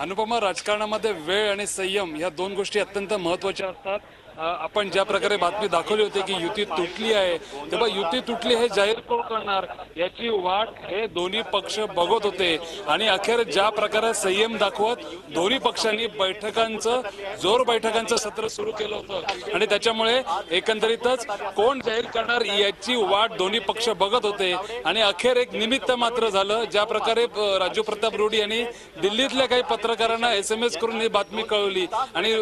अनुपमा, राजकारणामध्ये वेळ आणि संयम या दोन गोष्टी अत्यंत महत्त्वाच्या असतात. आपण ज्या प्रकारे बातमी दाखवली होती की युती तुटली आहे, तेव्हा युती तुटली हे जाहीर कोण करणार याची वाट हे दोन्ही पक्ष बघत होते. आणि अखेर ज्या प्रकारे संयम दाखवत दोन्ही पक्षांनी जोर बैठकांचं सत्र सुरू केलं होतं आणि त्याच्यामुळे एकंदरीतच कोण जाहीर करणार याची वाट दोन्ही पक्ष बघत होते. आणि अखेर एक निमित्त मात्र झालं. ज्या प्रकारे राजू प्रताप रूढ यांनी दिल्लीतल्या काही पत्रकारांना SMS करून ही बातमी कळवली आणि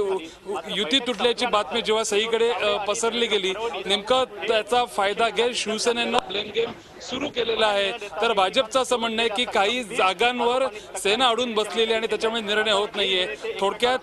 युती तुटल्याची बातमी जेव्हा सगळीकडे पसरली गेली, नेमका त्याचा फायदा घेत शिवसेनेनं ब्लेम गेम सुरू केलेला आहे. तर भाजपचं असं म्हणणं आहे की काही जागांवर सेना अडून बसलेली आणि त्याच्यामुळे निर्णय होत नाहीये. थोडक्यात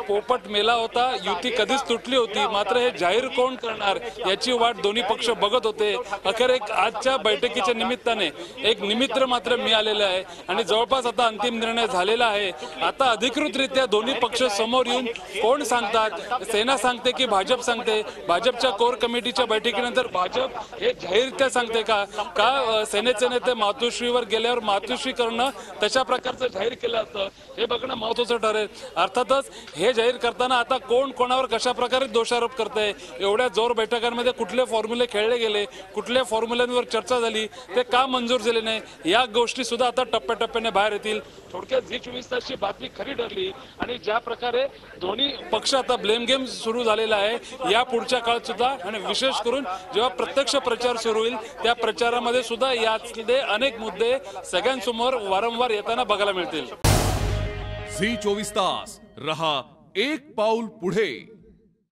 पोपट मेला होता, युती कधीच तुटली होती, मात्र हे जाहीर कोण करणार याची वाट दोन्ही पक्ष बघत होते. अखेर एक आजच्या बैठकीच्या निमित्ताने एक निमित्त मात्र मिळालेलं आहे आणि जवळपास आता अंतिम निर्णय झालेला आहे. आता अधिकृतरित्या दोन्ही पक्ष समोर येऊन कोण सांगतात, सेना सांगते की भाजप सांगते, भाजपच्या कोर कमिटीच्या बैठकीनंतर भाजप हे जाहीररित्या सांगते का सेनेचे नेते मातोश्रीवर गेल्यावर मातोश्री करणं तशा प्रकारचं जाहीर केलं असतं, हे बघणं महत्त्वाचं ठरेल. अर्थातच हे जाहीर करताना आता कोण कोणावर कशा प्रकारे दोषारोप करतंय, एवढ्या जोर बैठकांमध्ये कुठले फॉर्म्युले खेळले गेले, कुठल्या फॉर्म्युल्यांवर चर्चा झाली, ते का मंजूर झाले नाही, या गोष्टी सुद्धा आता टप्प्याटप्प्याने बाहेर येतील. थोडक्यात झी24 तासची बातमी खरी ठरली आणि ज्या प्रकारे दोन्ही पक्ष आता ब्लेम गेम सुरू झालेला आहे, या पुढच्या काळात सुद्धा आणि विशेष करून जेव्हा प्रत्यक्ष प्रचार सुरू होईल त्या प्रचारामध्ये सुद्धा यातले अनेक मुद्दे सगळ्यांसमोर वारंवार येताना बघायला मिळतील. झी24 तास रहा एक पाऊल पुढे.